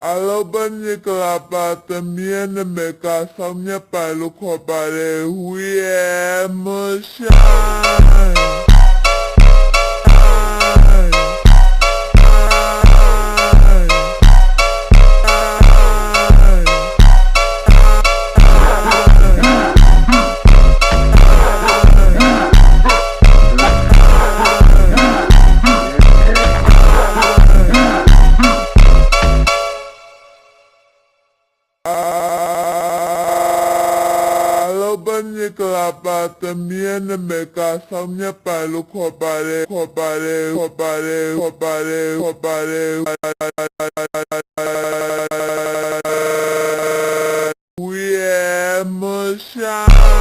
Alobani kalapata miene meka samnya palu kopare huye mushan. Alobani kalapata miene meka samnya palu kopare huye mushan.